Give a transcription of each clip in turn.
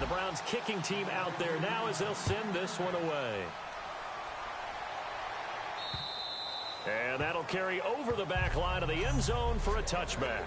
The Browns kicking team out there now as they'll send this one away. And that'll carry over the back line of the end zone for a touchback.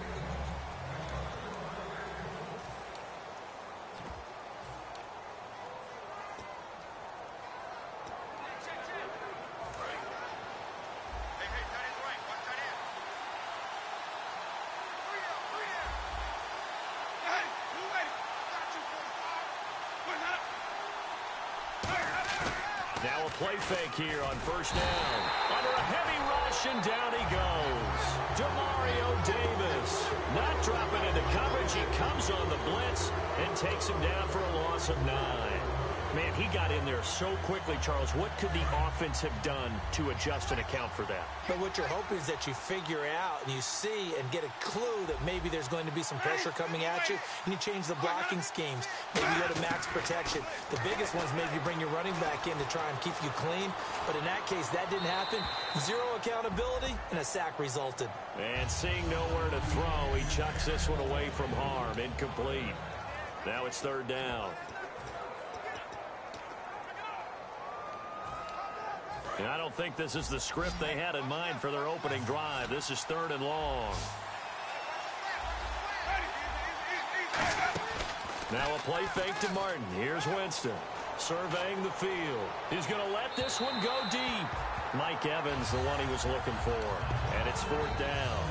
Now a play fake here on first down. Under a heavy rush, and down he goes. Demario Davis not dropping into coverage. He comes on the blitz and takes him down for a loss of 9. Man, he got in there so quickly, Charles. What could the offense have done to adjust and account for that? But what you're hoping is that you figure out and you see and get a clue that maybe there's going to be some pressure coming at you, and you change the blocking schemes. Maybe you go to max protection. The biggest one's maybe you bring your running back in to try and keep you clean. But in that case, that didn't happen. Zero accountability, and a sack resulted. And seeing nowhere to throw, he chucks this one away from harm. Incomplete. Now it's third down. And I don't think this is the script they had in mind for their opening drive. This is third and long. Now a play fake to Martin. Here's Winston surveying the field. He's going to let this one go deep. Mike Evans, the one he was looking for. And it's fourth down.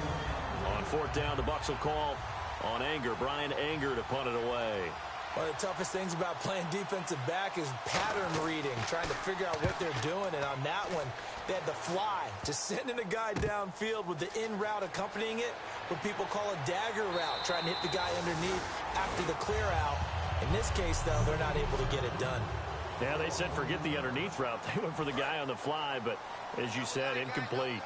On fourth down, the Bucs will call on Brian Anger to punt it away. One of the toughest things about playing defensive back is pattern reading, trying to figure out what they're doing. And on that one, they had the fly, just sending a guy downfield with the in route accompanying it, what people call a dagger route, trying to hit the guy underneath after the clear out. In this case, though, they're not able to get it done. Yeah, they said forget the underneath route. They went for the guy on the fly, but as you said, incomplete.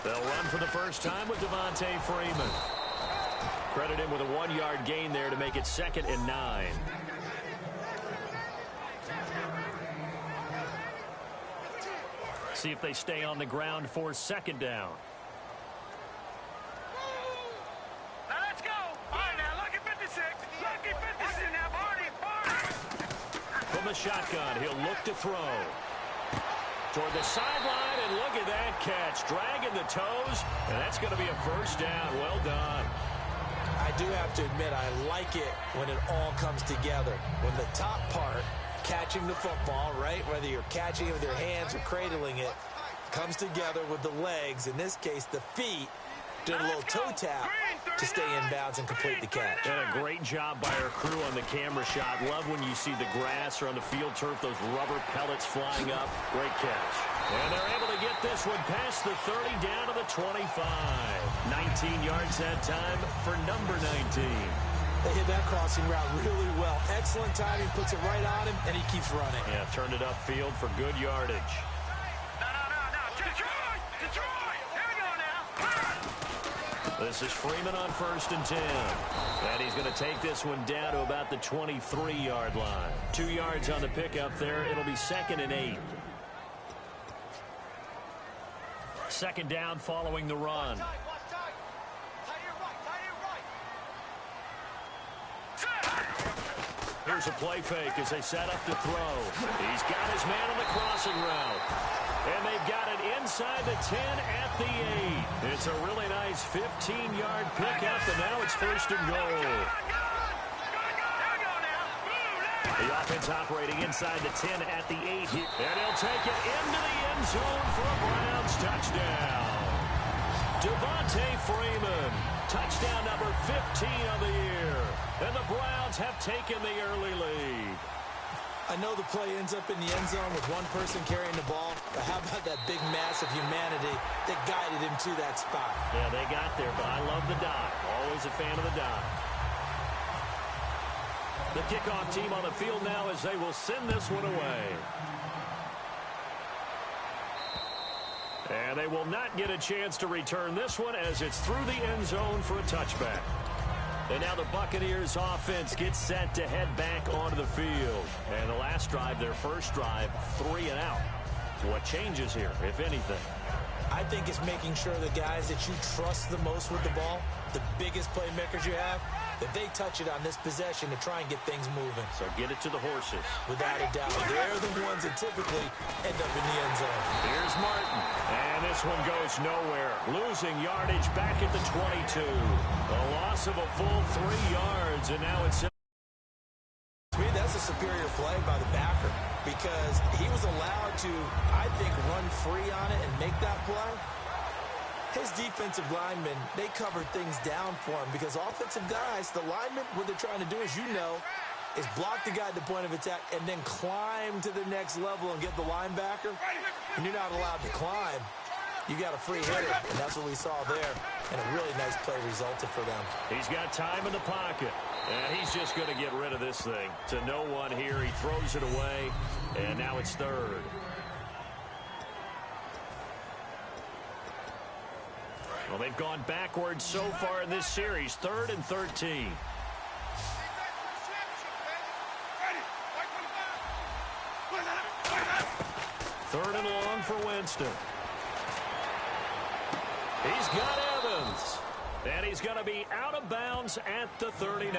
They'll run for the first time with Devontae Freeman. Credit him with a 1-yard gain there to make it 2nd and 9. See if they stay on the ground for 2nd down. Now let's go. All right, now look at 56. Look at 56 now, Barney. From the shotgun, he'll look to throw. Toward the sideline, and look at that catch. Dragging the toes, and that's going to be a first down. Well done. I do have to admit, I like it when it all comes together. When the top part, catching the football, right, whether you're catching it with your hands or cradling it, comes together with the legs, in this case the feet, doing a little toe tap to stay in bounds and complete the catch. And a great job by our crew on the camera shot. Love when you see the grass or on the field turf, those rubber pellets flying up. Great catch. And they're able to get this one past the 30 down to the 25. 19 yards that time for number 19. They hit that crossing route really well. Excellent timing, puts it right on him, and he keeps running. Yeah, turned it upfield for good yardage. No. Detroit! Here we go now. This is Freeman on 1st and 10. And he's going to take this one down to about the 23-yard line. 2 yards on the pickup there. It'll be 2nd and 8. 2nd down following the run. Here's a play fake as they set up to throw. He's got his man on the crossing route. And they've got it inside the 10 at the 8. It's a really nice 15-yard pickup, and now it's 1st and goal. The offense operating inside the 10 at the 8 here. And he'll take it into the end zone for a Browns touchdown. Devontae Freeman, touchdown number 15 on the year. And the Browns have taken the early lead. I know the play ends up in the end zone with one person carrying the ball, but how about that big mass of humanity that guided him to that spot? Yeah, they got there, but I love the dive. Always a fan of the dive. The kickoff team on the field now as they will send this one away. And they will not get a chance to return this one as it's through the end zone for a touchback. And now the Buccaneers offense gets set to head back onto the field. And the last drive, their first drive, 3 and out. What changes here, if anything? I think it's making sure the guys that you trust the most with the ball, the biggest playmakers you have, that they touch it on this possession to try and get things moving. So get it to the horses. Without a doubt. They're the ones that typically end up in the end zone. Here's Martin. And this one goes nowhere. Losing yardage back at the 22. A loss of a full 3 yards, and now it's... To me, that's a superior play by the backer because he was allowed to, I think, run free on it and make that play. His defensive linemen, they covered things down for him because offensive guys, the linemen, what they're trying to do, as you know, is block the guy at the point of attack and then climb to the next level and get the linebacker. And you're not allowed to climb. You got a free hitter, and that's what we saw there. And a really nice play resulted for them. He's got time in the pocket. And he's just going to get rid of this thing. To no one here. He throws it away. And now it's third. Well, they've gone backwards so far in this series. 3rd and 13. Third and long for Winston. He's got Evans. And he's going to be out of bounds at the 39.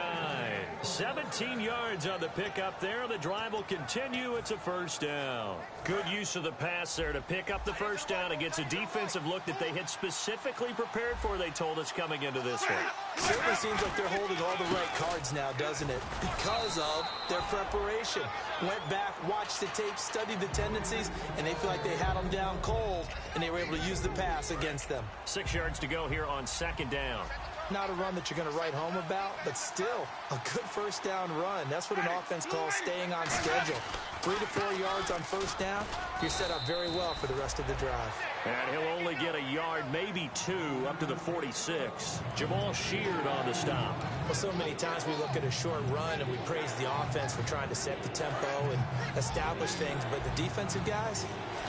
17 yards on the pickup there. The drive will continue. It's a first down. Good use of the pass there to pick up the first down against a defensive look that they had specifically prepared for, they told us, coming into this one. Certainly seems like they're holding all the right cards now, doesn't it? Because of their preparation. Went back, watched the tape, studied the tendencies, and they feel like they had them down cold, and they were able to use the pass against them. 6 yards to go here on 2nd down. Not a run that you're going to write home about, but still a good first down run. That's what an offense calls staying on schedule. 3 to 4 yards on first down, you're set up very well for the rest of the drive. And he'll only get a yard, maybe 2, up to the 46. Jamal Sheard on the stop. Well, so many times we look at a short run and we praise the offense for trying to set the tempo and establish things, but the defensive guys,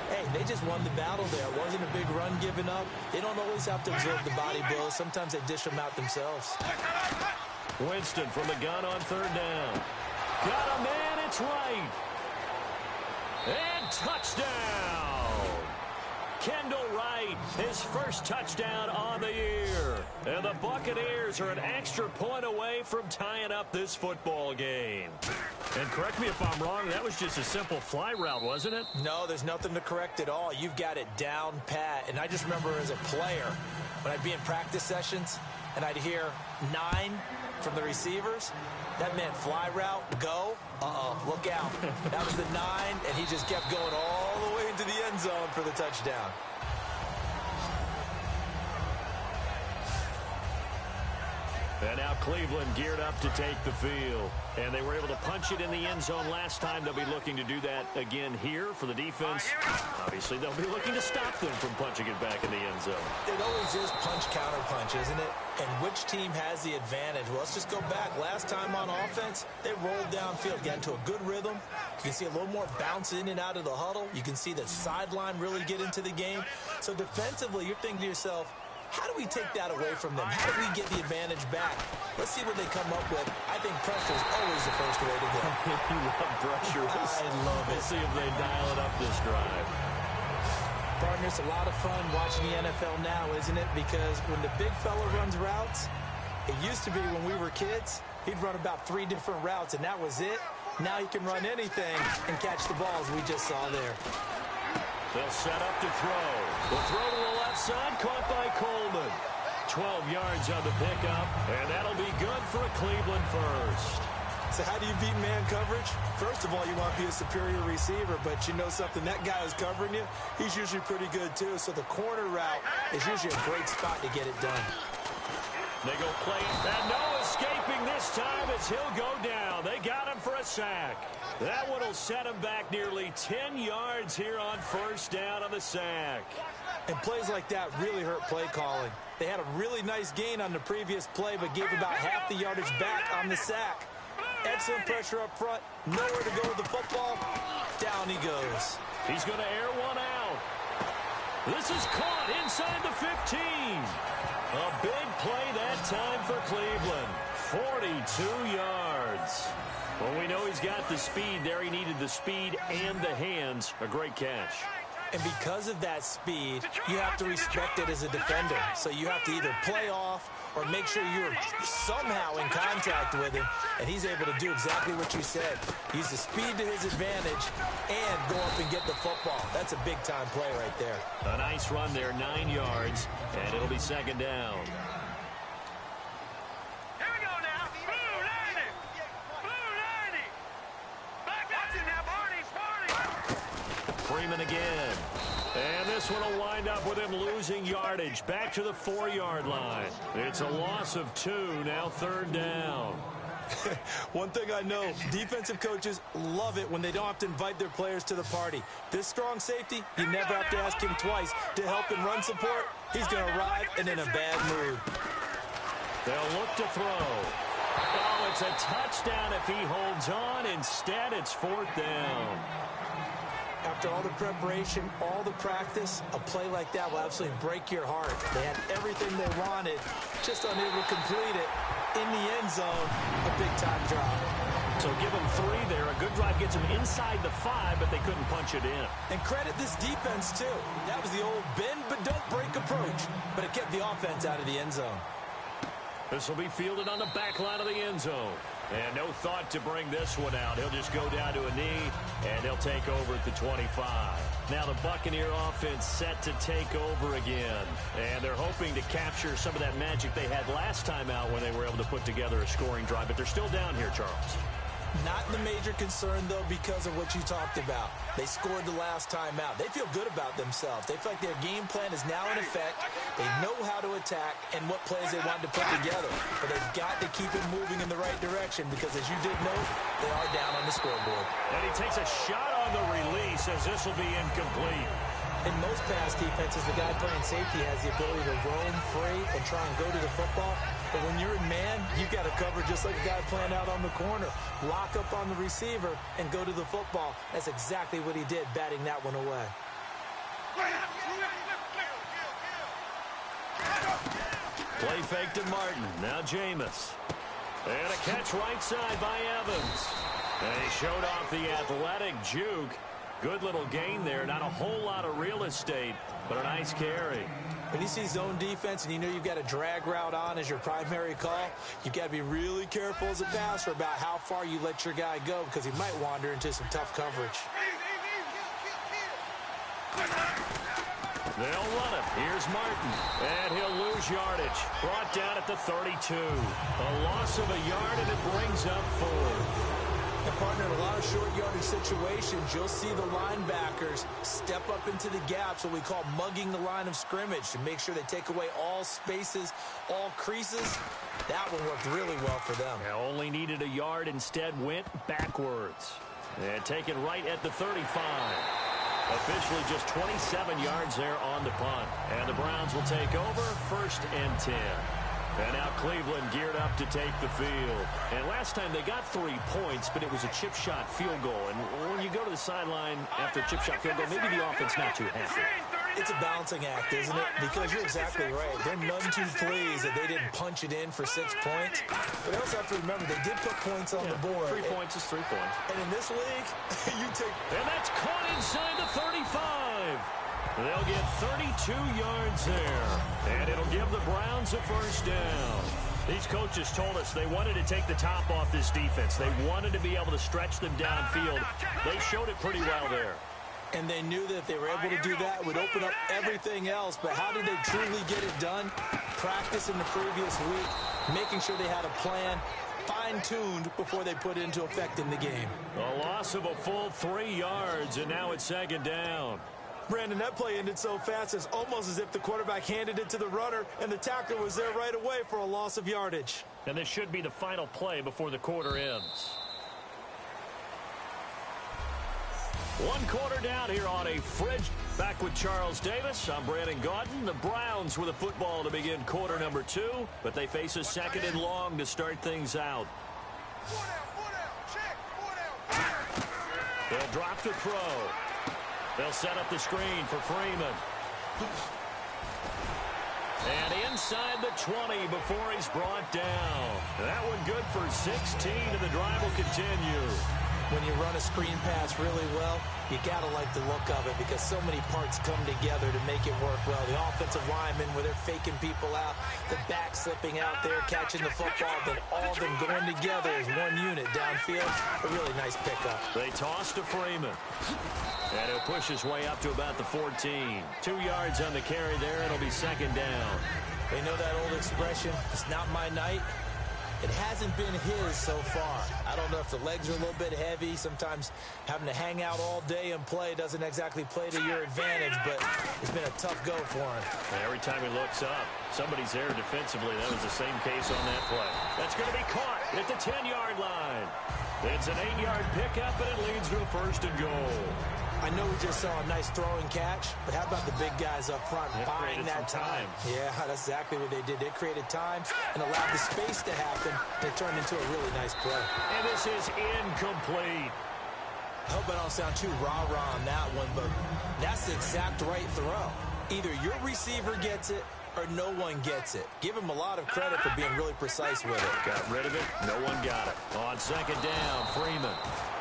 hey, they just won the battle there. It wasn't a big run given up. They don't always have to absorb the body blows. Sometimes they dish them out themselves. Winston from the gun on 3rd down. Got a man, it's right. And touchdown. Kendall Wright, his first touchdown on the year. And the Buccaneers are an extra point away from tying up this football game. And correct me if I'm wrong, that was just a simple fly route, wasn't it? No, there's nothing to correct at all. You've got it down pat. And I just remember as a player, when I'd be in practice sessions and I'd hear 9 from the receivers, that meant fly route, go, look out. That was the 9, and he just kept going all the way into the end zone for the touchdown. And now Cleveland geared up to take the field. And they were able to punch it in the end zone last time. They'll be looking to do that again here for the defense. Obviously, they'll be looking to stop them from punching it back in the end zone. It always is punch-counter-punch, isn't it? And which team has the advantage? Well, let's just go back. Last time on offense, they rolled downfield, got into a good rhythm. You can see a little more bounce in and out of the huddle. You can see the sideline really get into the game. So defensively, you're thinking to yourself, how do we take that away from them? How do we get the advantage back? Let's see what they come up with. I think pressure is always the first way to go. You love pressure. I love it. We'll see if they dial it up this drive. Partner, it's a lot of fun watching the NFL now, isn't it? Because when the big fella runs routes, it used to be when we were kids, he'd run about 3 different routes, and that was it. Now he can run anything and catch the balls we just saw there. They'll set up to throw. The throw to the left side, caught by Coleman. 12 yards on the pickup, and that'll be good for a Cleveland first. So how do you beat man coverage? First of all, you want to be a superior receiver, but you know something, that guy who's covering you, he's usually pretty good too. So the corner route is usually a great spot to get it done. They go play it, and no escaping this time as he'll go down. They got him for a sack. That one will set him back nearly 10 yards here on first down on the sack. And plays like that really hurt play calling. They had a really nice gain on the previous play, but gave about half the yardage back on the sack. Excellent pressure up front. Nowhere to go with the football. Down he goes. He's going to air one out. This is caught inside the 15. A big play that time for Cleveland. 42 yards. Well, we know he's got the speed there. He needed the speed and the hands. A great catch. And because of that speed, you have to respect it as a defender. So you have to either play off or make sure you're somehow in contact with him, and he's able to do exactly what you said. Use the speed to his advantage and go up and get the football. That's a big-time play right there. A nice run there, 9 yards, and it'll be second down. Here we go now. Blue 90. Blue 90. Back up to now, Barney. Freeman again. And this one will wind up with him losing yardage. Back to the 4-yard line. It's a loss of 2, now third down. One thing I know, defensive coaches love it when they don't have to invite their players to the party. This strong safety, you never have to ask him twice to help in run support. He's going to arrive and in a bad mood. They'll look to throw. Oh, it's a touchdown if he holds on. Instead, it's fourth down. After all the preparation, all the practice, a play like that will absolutely break your heart. They had everything they wanted, just unable to complete it. In the end zone, a big-time drop. So give them 3 there. A good drive gets them inside the 5, but they couldn't punch it in. And credit this defense, too. That was the old bend but don't break approach, but it kept the offense out of the end zone. This will be fielded on the back line of the end zone. And no thought to bring this one out. He'll just go down to a knee, and he'll take over at the 25. Now the Buccaneer offense set to take over again. And they're hoping to capture some of that magic they had last time out when they were able to put together a scoring drive. But they're still down here, Charles. Not the major concern, though, because of what you talked about. They scored the last time out. They feel good about themselves. They feel like their game plan is now in effect. They know how to attack and what plays they want to put together. But they've got to keep it moving in the right direction because, as you did note, they are down on the scoreboard. And he takes a shot on the release as this will be incomplete. In most pass defenses, the guy playing safety has the ability to roam free and try and go to the football. But when you're in man, you've got to cover just like a guy playing out on the corner. Lock up on the receiver and go to the football. That's exactly what he did, batting that one away. Play fake to Martin. Now Jameis. And a catch right side by Evans. And he showed off the athletic juke. Good little gain there. Not a whole lot of real estate, but a nice carry. When you see zone defense and you know you've got a drag route on as your primary call, you've got to be really careful as a passer about how far you let your guy go because he might wander into some tough coverage. They'll run it. Here's Martin. And he'll lose yardage. Brought down at the 32. A loss of a yard, and it brings up 4. And partner, in a lot of short yardage situations, you'll see the linebackers step up into the gaps, what we call mugging the line of scrimmage, to make sure they take away all spaces, all creases. That one worked really well for them. Yeah, only needed a yard, instead went backwards. And taken right at the 35. Officially just 27 yards there on the punt. And the Browns will take over, 1st and 10. And now Cleveland geared up to take the field. And last time they got 3 points, but it was a chip shot field goal. And when you go to the sideline after a chip shot field goal, maybe the offense not too happy. It's a balancing act, isn't it? Because you're exactly right. They're none too pleased that they didn't punch it in for 6 points. But they also have to remember they did put points on the board. 3 points is 3 points. And in this league, you take... And that's caught inside the 35. They'll get 32 yards there. And it'll give the Browns a 1st down. These coaches told us they wanted to take the top off this defense. They wanted to be able to stretch them downfield. They showed it pretty well there. And they knew that if they were able to do that, it would open up everything else. But how did they truly get it done? Practice in the previous week, making sure they had a plan, fine-tuned before they put it into effect in the game. A loss of a full 3 yards, and now it's 2nd down. Brandon, that play ended so fast, it's almost as if the quarterback handed it to the runner, and the tackler was there right away for a loss of yardage. And this should be the final play before the quarter ends. 1 quarter down here on a fridge. Back with Charles Davis. I'm Brandon Gaudin. The Browns with a football to begin quarter number 2, but they face a 2nd and long to start things out. They'll drop the throw. They'll set up the screen for Freeman. And inside the 20 before he's brought down. That one good for 16, and the drive will continue. When you run a screen pass really well, you got to like the look of it because so many parts come together to make it work well. The offensive linemen, where they're faking people out, the back slipping out there, catching the football, then all of them going together as one unit downfield. A really nice pickup. They toss to Freeman. And he'll push his way up to about the 14. 2 yards on the carry there. It'll be second down. They know that old expression, it's not my night. It hasn't been his so far. I don't know if the legs are a little bit heavy. Sometimes having to hang out all day and play doesn't exactly play to your advantage, but it's been a tough go for him. And every time he looks up, somebody's there defensively. That was the same case on that play. That's going to be caught at the 10-yard line. It's an 8-yard pickup, and it leads to a first and goal. I know we just saw a nice throwing catch, but how about the big guys up front buying that time? Yeah, that's exactly what they did. They created time and allowed the space to happen, and it turned into a really nice play. And this is incomplete. I hope I don't sound too rah-rah on that one, but that's the exact right throw. Either your receiver gets it or no one gets it. Give him a lot of credit for being really precise with it. Got rid of it. No one got it. On second down, Freeman.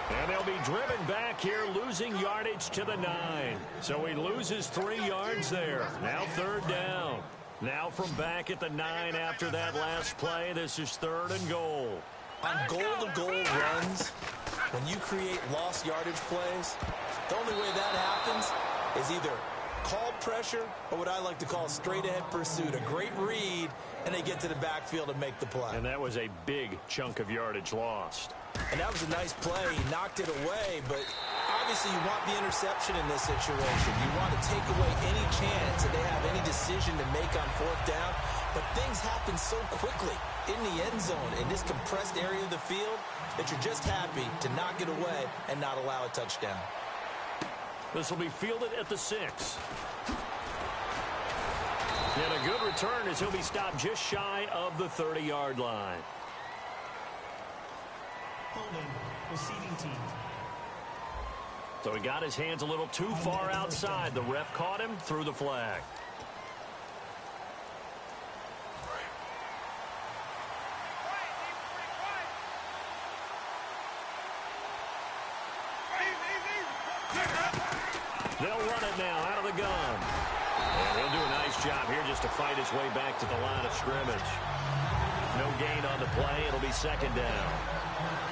And they'll be driven back here, losing yardage to the 9. So he loses 3 yards there. Now third down. Now from back at the 9 after that last play, this is third and goal. On goal-to-goal runs, when you create lost yardage plays, the only way that happens is either called pressure or what I like to call straight-ahead pursuit. A great read, and they get to the backfield and make the play. And that was a big chunk of yardage lost. And that was a nice play. He knocked it away, but obviously you want the interception in this situation. You want to take away any chance that they have any decision to make on fourth down. But things happen so quickly in the end zone in this compressed area of the field that you're just happy to knock it away and not allow a touchdown. This will be fielded at the 6. And a good return as he'll be stopped just shy of the 30-yard line. Receiving team. So he got his hands a little too far outside. The ref caught him, threw the flag. They'll run it now out of the gun. And he'll do a nice job here just to fight his way back to the line of scrimmage. No gain on the play. It'll be second down.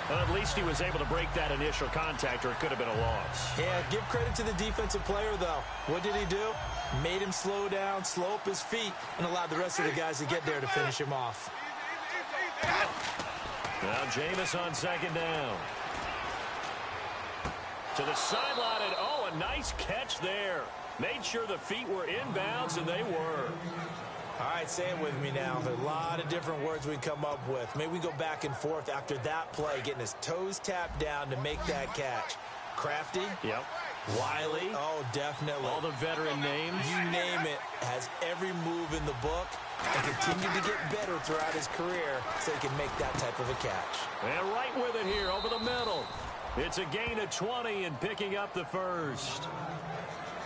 Well, at least he was able to break that initial contact, or it could have been a loss. Yeah, give credit to the defensive player, though. What did he do? Made him slow down, slow up his feet, and allowed the rest of the guys to get there to finish him off. Now Jameis on second down. To the sideline, and oh, a nice catch there. Made sure the feet were inbounds, and they were. All right, say it with me now. There are a lot of different words we come up with. Maybe we go back and forth after that play, getting his toes tapped down to make that catch. Crafty? Yep. Wiley? Oh, definitely. All the veteran names. You name it. Has every move in the book and continued to get better throughout his career so he can make that type of a catch. And right with it here over the middle. It's a gain of 20 and picking up the first.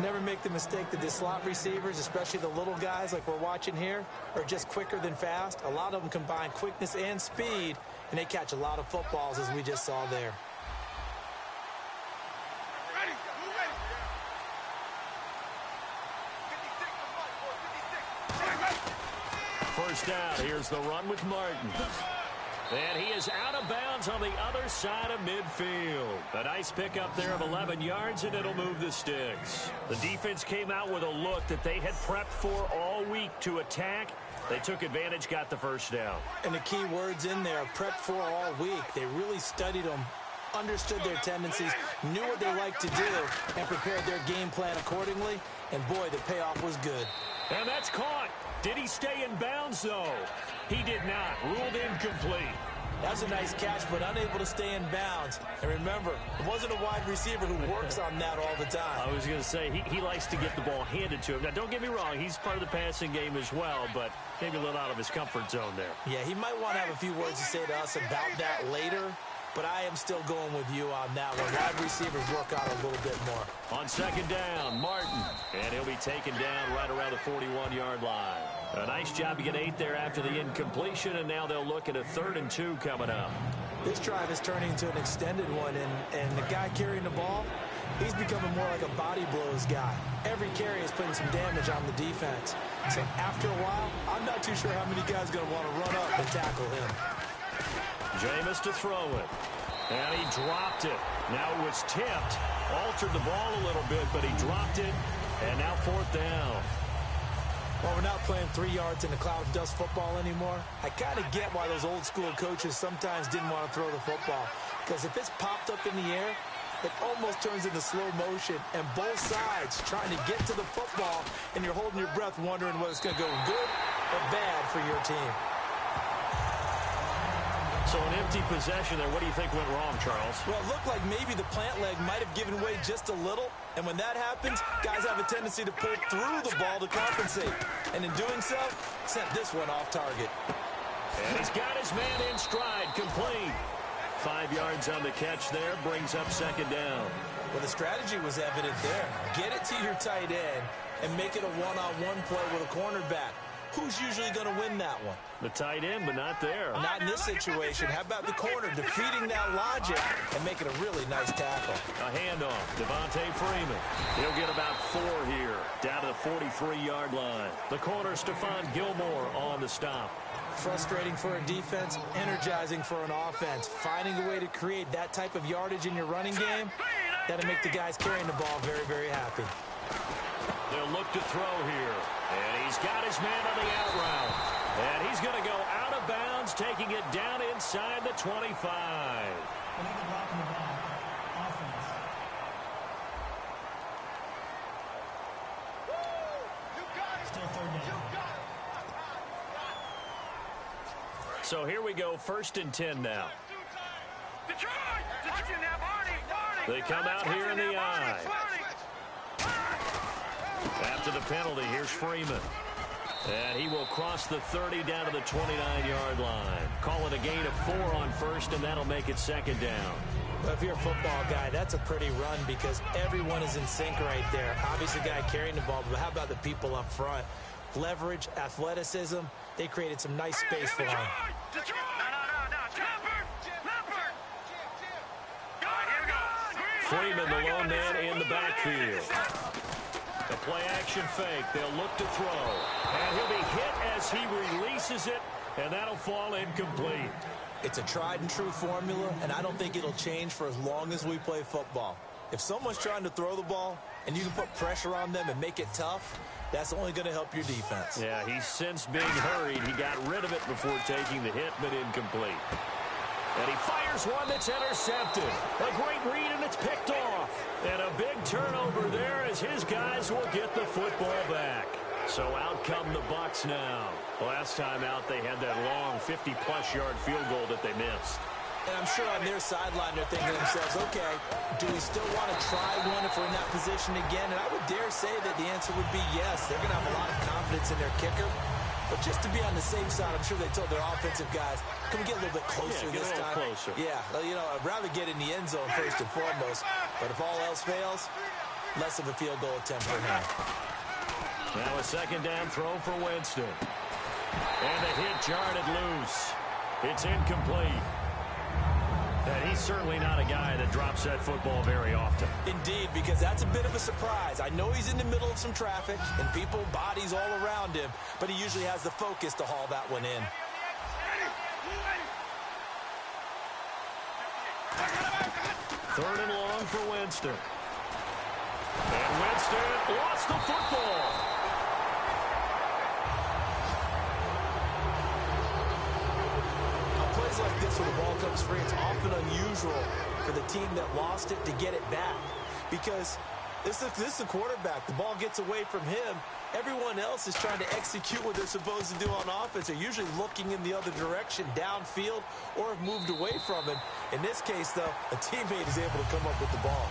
Never make the mistake that the slot receivers, especially the little guys like we're watching here, are just quicker than fast. A lot of them combine quickness and speed, and they catch a lot of footballs, as we just saw there. First down. Here's the run with Martin. And he is out of bounds on the other side of midfield. A nice pickup there of 11 yards, and it'll move the sticks. The defense came out with a look that they had prepped for all week to attack. They took advantage, got the first down. And the key words in there, prepped for all week. They really studied them, understood their tendencies, knew what they liked to do, and prepared their game plan accordingly. And, boy, the payoff was good. And that's caught. Did he stay in bounds, though? He did not. Ruled incomplete. That's a nice catch, but unable to stay in bounds. And remember, it wasn't a wide receiver who works on that all the time. I was going to say, he likes to get the ball handed to him. Now, don't get me wrong. He's part of the passing game as well, but maybe a little out of his comfort zone there. Yeah, he might want to have a few words to say to us about that later, but I am still going with you on that one. Wide receivers work out a little bit more. On second down, Martin. And he'll be taken down right around the 41-yard line. A nice job to get 8 there after the incompletion, and now they'll look at a 3rd and 2 coming up. This drive is turning into an extended one, and the guy carrying the ball, he's becoming more like a body blows guy. Every carry is putting some damage on the defense. So after a while, I'm not too sure how many guys are going to want to run up and tackle him. Jameis to throw it. And he dropped it. Now it was tipped. Altered the ball a little bit, but he dropped it. And now 4th down. Well, we're not playing 3 yards in a cloud of dust football anymore. I kind of get why those old school coaches sometimes didn't want to throw the football. Because if it's popped up in the air, it almost turns into slow motion, and both sides trying to get to the football, and you're holding your breath wondering whether it's going to go good or bad for your team. So an empty possession there. What do you think went wrong, Charles? Well, it looked like maybe the plant leg might have given way just a little, and when that happens, guys have a tendency to pull through the ball to compensate, and in doing so, sent this one off target. And he's got his man in stride, complete. 5 yards on the catch there, brings up 2nd down. Well, the strategy was evident there. Get it to your tight end and make it a one-on-one play with a cornerback. Who's usually going to win that one? The tight end, but not there. Not in this situation. How about the corner defeating that logic and making a really nice tackle? A handoff. Devontae Freeman. He'll get about 4 here, down to the 43-yard line. The corner, Stephon Gilmore, on the stop. Frustrating for a defense, energizing for an offense. Finding a way to create that type of yardage in your running game, that'll make the guys carrying the ball very, very happy. They'll look to throw here. And he's got his man on the out route. And he's going to go out of bounds, taking it down inside the 25. Another block in the back. Offense. Still 3rd down. So here we go, 1st and 10 now. They come out here in the eye. After the penalty, here's Freeman. And he will cross the 30 down to the 29-yard line. Call it a gain of 4 on 1st, and that'll make it 2nd down. Well, if you're a football guy, that's a pretty run because everyone is in sync right there. Obviously, the guy carrying the ball, but how about the people up front? Leverage, athleticism, they created some nice space for him. Freeman, the lone man in the backfield. The play-action fake. They'll look to throw. And he'll be hit as he releases it, and that'll fall incomplete. It's a tried-and-true formula, and I don't think it'll change for as long as we play football. If someone's trying to throw the ball, and you can put pressure on them and make it tough, that's only going to help your defense. Yeah, he's since being hurried. He got rid of it before taking the hit, but incomplete. And he fires one that's intercepted. A great read, and it's picked off. And a big turnover there as his guys will get the football back. So out come the Bucs now. Last time out, they had that long 50-plus yard field goal that they missed. And I'm sure on their sideline they're thinking to themselves, okay, do we still want to try one if we're in that position again? And I would dare say that the answer would be yes. They're going to have a lot of confidence in their kicker. But just to be on the safe side, I'm sure they told their offensive guys, can we get a little bit closer this time? Closer. Yeah, you know, I'd rather get in the end zone first and foremost. But if all else fails, less of a field goal attempt for him. Now a 2nd down throw for Winston. And the hit jarred it loose. It's incomplete. And he's certainly not a guy that drops that football very often. Indeed, because that's a bit of a surprise. I know he's in the middle of some traffic and people, bodies all around him, but he usually has the focus to haul that one in. 3rd and long for Winston. And Winston lost the football. Plays like this when the ball comes free, it's often unusual for the team that lost it to get it back because this is the quarterback. The ball gets away from him. Everyone else is trying to execute what they're supposed to do on offense. They're usually looking in the other direction, downfield, or have moved away from it. In this case, though, a teammate is able to come up with the ball.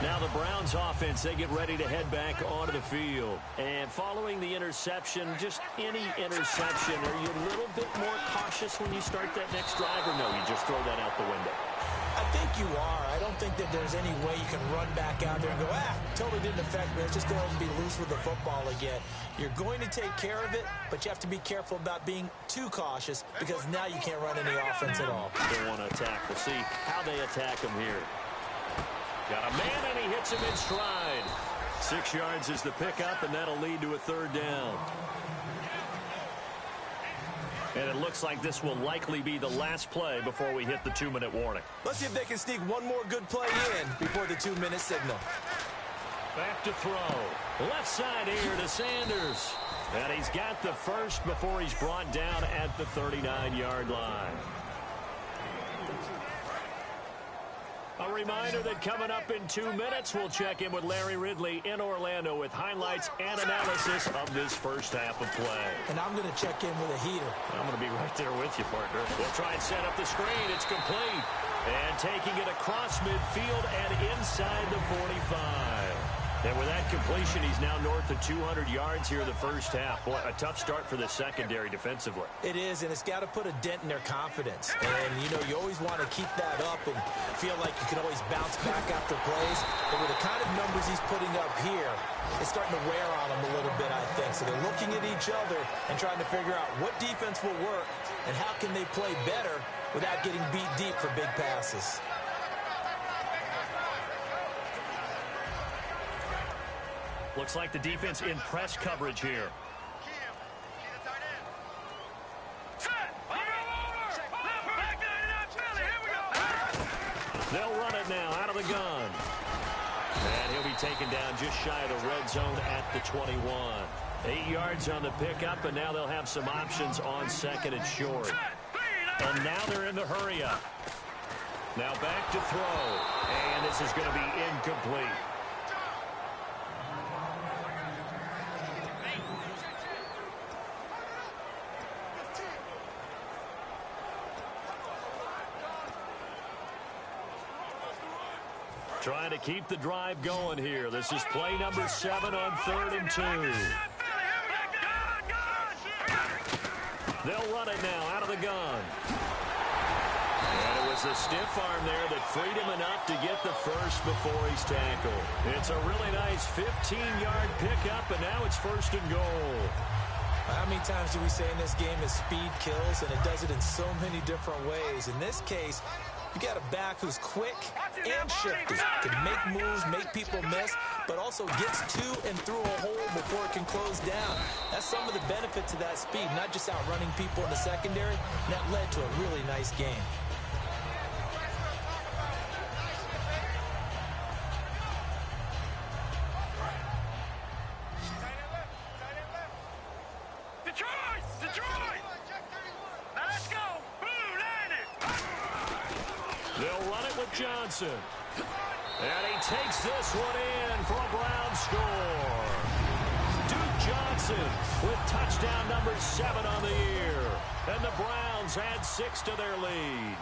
Now the Browns offense, they get ready to head back onto the field. And following the interception, just any interception, are you a little bit more cautious when you start that next drive, or no, you just throw that out the window? I I think you are. I don't think that there's any way you can run back out there and go, totally didn't affect me. Let's just go ahead and be loose with the football again. You're going to take care of it, but you have to be careful about being too cautious because now you can't run any offense at all. They want to attack. We'll see how they attack him here. Got a man, and he hits him in stride. 6 yards is the pickup, and that'll lead to a third down. And it looks like this will likely be the last play before we hit the 2-minute warning. Let's see if they can sneak one more good play in before the 2-minute signal. Back to throw. Left side here to Sanders. And he's got the first before he's brought down at the 39-yard line. A reminder that coming up in 2 minutes, we'll check in with Larry Ridley in Orlando with highlights and analysis of this first half of play. And I'm going to check in with a heater. I'm going to be right there with you, partner. We'll try and set up the screen. It's complete. And taking it across midfield and inside the 45. And with that completion, he's now north of 200 yards here in the first half. Boy, a tough start for the secondary defensively. It is, and it's got to put a dent in their confidence. And, you know, you always want to keep that up and feel like you can always bounce back after plays. But with the kind of numbers he's putting up here, it's starting to wear on them a little bit, I think. So they're looking at each other and trying to figure out what defense will work and how can they play better without getting beat deep for big passes. Looks like the defense in press coverage here. They'll run it now out of the gun. And he'll be taken down just shy of the red zone at the 21. 8 yards on the pickup, and now they'll have some options on second and short. And now they're in the hurry-up. Now back to throw. And this is going to be incomplete. Trying to keep the drive going here. This is play number 7 on 3rd and 2. They'll run it now out of the gun. And it was a stiff arm there that freed him enough to get the first before he's tackled. It's a really nice 15-yard pickup, and now it's 1st and goal. How many times do we say in this game that speed kills, and it does it in so many different ways? In this case, you got a back who's quick and shifty, can make moves, make people miss, but also gets to and through a hole before it can close down. That's some of the benefits of that speed, not just outrunning people in the secondary. And that led to a really nice game. Johnson. And he takes this one in for a Brown score. Duke Johnson with touchdown number 7 on the year. And the Browns add 6 to their lead.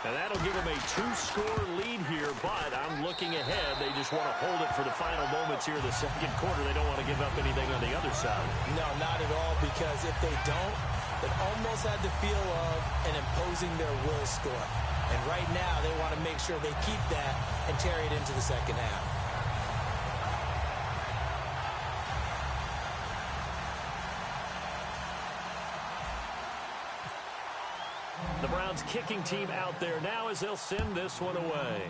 And that'll give them a 2-score lead here, but I'm looking ahead. They just want to hold it for the final moments here in the second quarter. They don't want to give up anything on the other side. No, not at all, because if they don't, it almost had the feel of an imposing their will score. And right now, they want to make sure they keep that and carry it into the second half. The Browns kicking team out there now as they'll send this one away.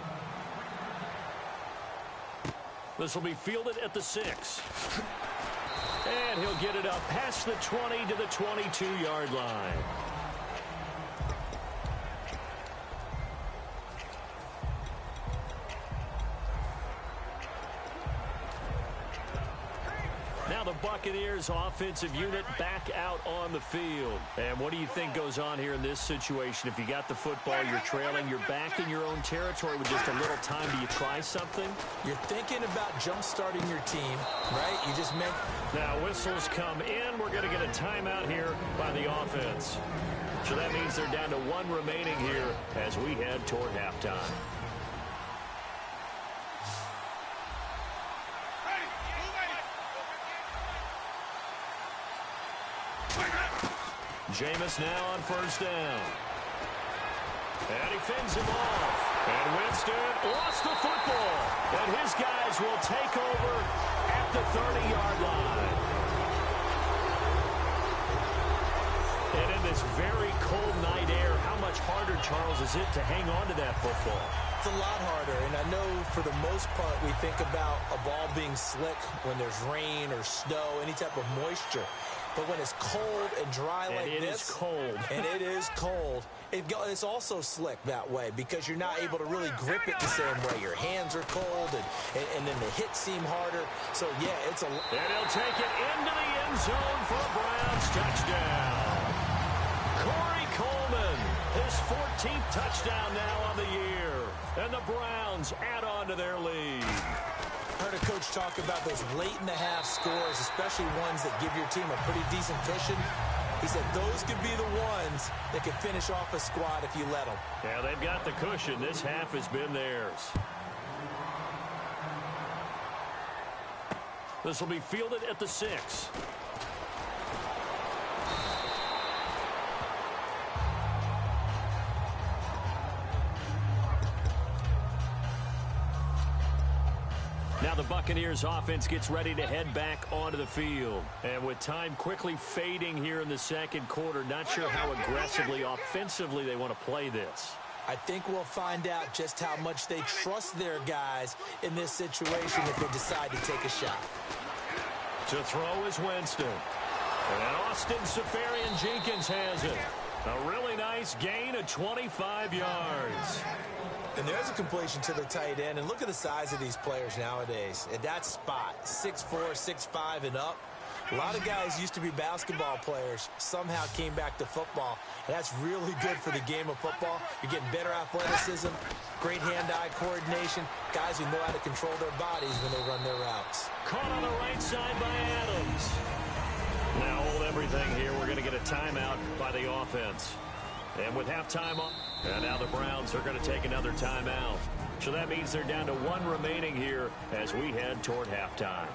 This will be fielded at the 6. And he'll get it up past the 20 to the 22-yard line. The Buccaneers offensive unit back out on the field. And what do you think goes on here in this situation? If you got the football, you're trailing, you're back in your own territory with just a little time. Do you try something? You're thinking about jump-starting your team, right? You just meant... Now whistles come in. We're going to get a timeout here by the offense. So that means they're down to 1 remaining here as we head toward halftime. Jameis now on 1st down. And he fends him off. And Winston lost the football. And his guys will take over at the 30-yard line. And in this very cold night air, how much harder, Charles, is it to hang on to that football? It's a lot harder, and I know for the most part we think about a ball being slick when there's rain or snow, any type of moisture. But when it's cold and dry like this, it is cold. And it is cold, it's also slick that way because you're not able to really grip it the same way. Your hands are cold, and then the hits seem harder. So, yeah, it's a... And he'll take it into the end zone for a Browns touchdown. Corey Coleman, his 14th touchdown now on the year. And the Browns add on to their lead. Heard a coach talk about those late-in-the-half scores, especially ones that give your team a pretty decent cushion. He said those could be the ones that can finish off a squad if you let them. Yeah, they've got the cushion. This half has been theirs. This will be fielded at the 6. Now the Buccaneers offense gets ready to head back onto the field. And with time quickly fading here in the second quarter, not sure how aggressively, offensively they want to play this. I think we'll find out just how much they trust their guys in this situation if they decide to take a shot. To throw is Winston. And Austin Seferian-Jenkins has it. A really nice gain of 25 yards. And there's a completion to the tight end. And look at the size of these players nowadays. At that spot, 6'4", 6'5", and up. A lot of guys used to be basketball players, somehow came back to football. And that's really good for the game of football. You're getting better athleticism, great hand-eye coordination, guys who know how to control their bodies when they run their routes. Caught on the right side by Adams. Now hold everything here. We're going to get a timeout by the offense. And with halftime on, and now the Browns are going to take another timeout. So that means they're down to one remaining here as we head toward halftime.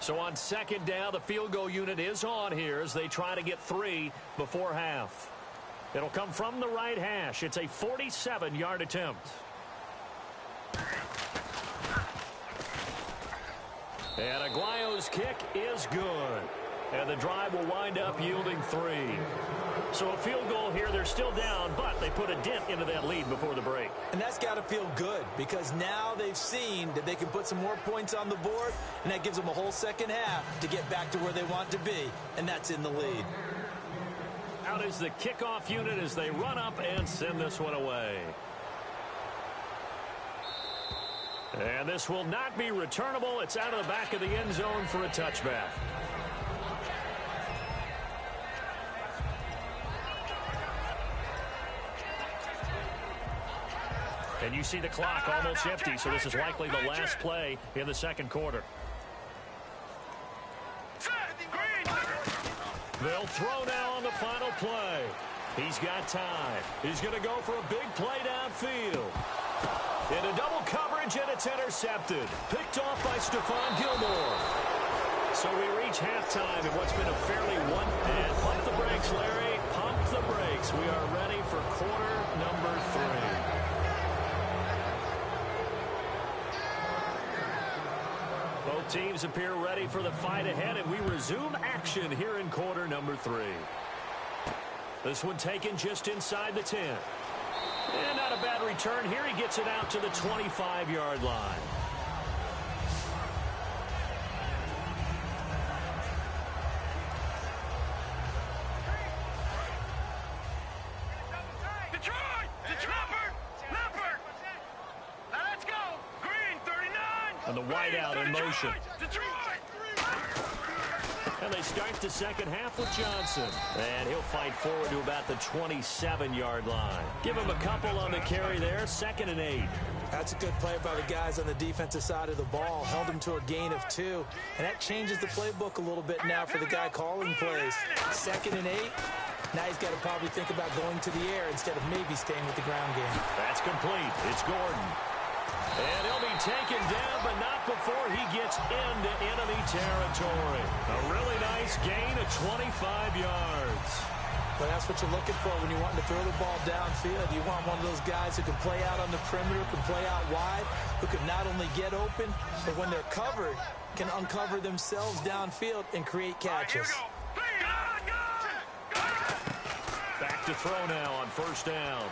So on second down, the field goal unit is on here as they try to get 3 before half. It'll come from the right hash. It's a 47-yard attempt. And Aguayo's kick is good. And the drive will wind up yielding 3. So a field goal here. They're still down, but they put a dent into that lead before the break. And that's got to feel good because now they've seen that they can put some more points on the board, and that gives them a whole second half to get back to where they want to be, and that's in the lead. Out is the kickoff unit as they run up and send this one away. And this will not be returnable. It's out of the back of the end zone for a touchback. And you see the clock almost empty, so this is likely the last play in the second quarter. They'll throw now on the final play. He's got time. He's going to go for a big play downfield. Into double coverage, and it's intercepted. Picked off by Stephon Gilmore. So we reach halftime in what's been a fairly And pump the brakes, Larry. Pump the brakes. We are ready for quarter number 3. Both teams appear ready for the fight ahead, and we resume action here in quarter number 3. This one taken just inside the 10. And not a bad return here. He gets it out to the 25-yard line. And the wideout in motion. And they start the second half with Johnson. And he'll fight forward to about the 27-yard line. Give him a couple on the carry there. 2nd and 8. That's a good play by the guys on the defensive side of the ball. Held him to a gain of 2. And that changes the playbook a little bit now for the guy calling plays. 2nd and 8. Now he's got to probably think about going to the air instead of maybe staying with the ground game. That's complete. It's Gordon. And he'll be taken down, but not before he gets into enemy territory. A really nice gain of 25 yards. Well, that's what you're looking for when you want to throw the ball downfield. You want one of those guys who can play out on the perimeter, can play out wide, who can not only get open, but when they're covered, can uncover themselves downfield and create catches. Back to throw now on first down.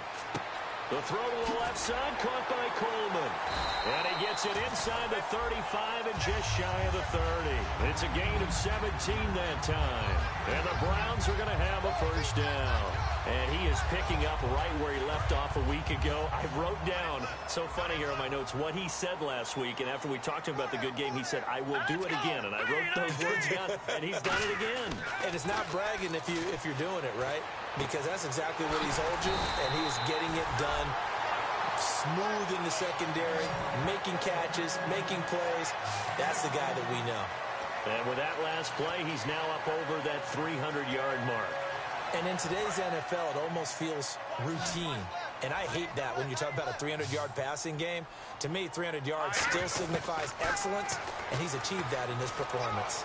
The throw to the left side, caught by Coleman. And he gets it inside the 35 and just shy of the 30. It's a gain of 17 that time. And the Browns are going to have a first down. And he is picking up right where he left off a week ago. I wrote down, so funny here on my notes, what he said last week. And after we talked to him about the good game, he said, I will do it again. And I wrote those words down, and he's done it again. And it's not bragging if you're doing it, right? Because that's exactly what he's holding, and he is getting it done. Smooth in the secondary, making catches, making plays. That's the guy that we know. And with that last play, he's now up over that 300-yard mark. And in today's NFL, it almost feels routine. And I hate that when you talk about a 300-yard passing game. To me, 300 yards still signifies excellence, and he's achieved that in this performance.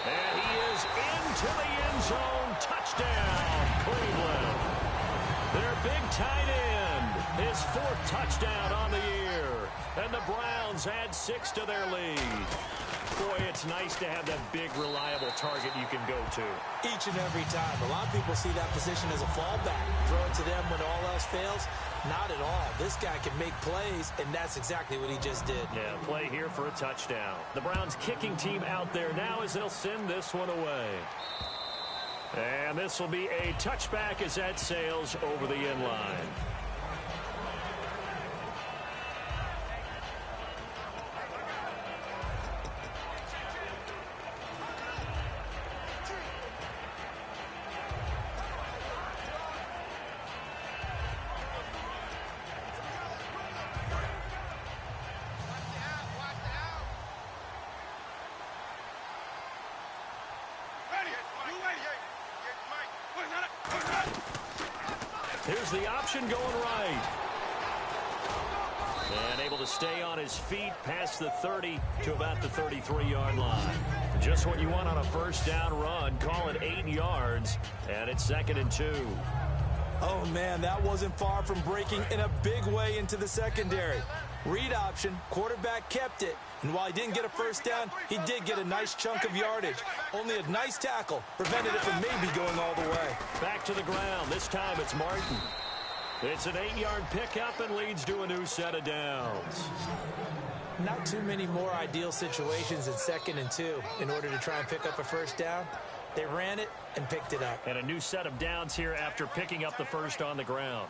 And he is into the end zone. Touchdown, Cleveland. Their big tight end, his 4th touchdown on the year. And the Browns add 6 to their lead. Boy, it's nice to have that big, reliable target you can go to. Each and every time. A lot of people see that position as a fallback. Throw it to them when all else fails. Not at all. This guy can make plays, and that's exactly what he just did. Yeah, play here for a touchdown. The Browns kicking team out there now as they'll send this one away. And this will be a touchback as that sails over the end line. Here's the option going right. And able to stay on his feet past the 30 to about the 33-yard line. Just what you want on a first down run. Call it 8 yards, and it's 2nd and 2. Oh, man, that wasn't far from breaking in a big way into the secondary. Read option, quarterback kept it. And while he didn't get a first down, he did get a nice chunk of yardage. Only a nice tackle prevented it from maybe going all the way. Back to the ground. This time it's Martin. It's an 8-yard pickup and leads to a new set of downs. Not too many more ideal situations in 2nd and 2 in order to try and pick up a first down. They ran it and picked it up. And a new set of downs here after picking up the first on the ground.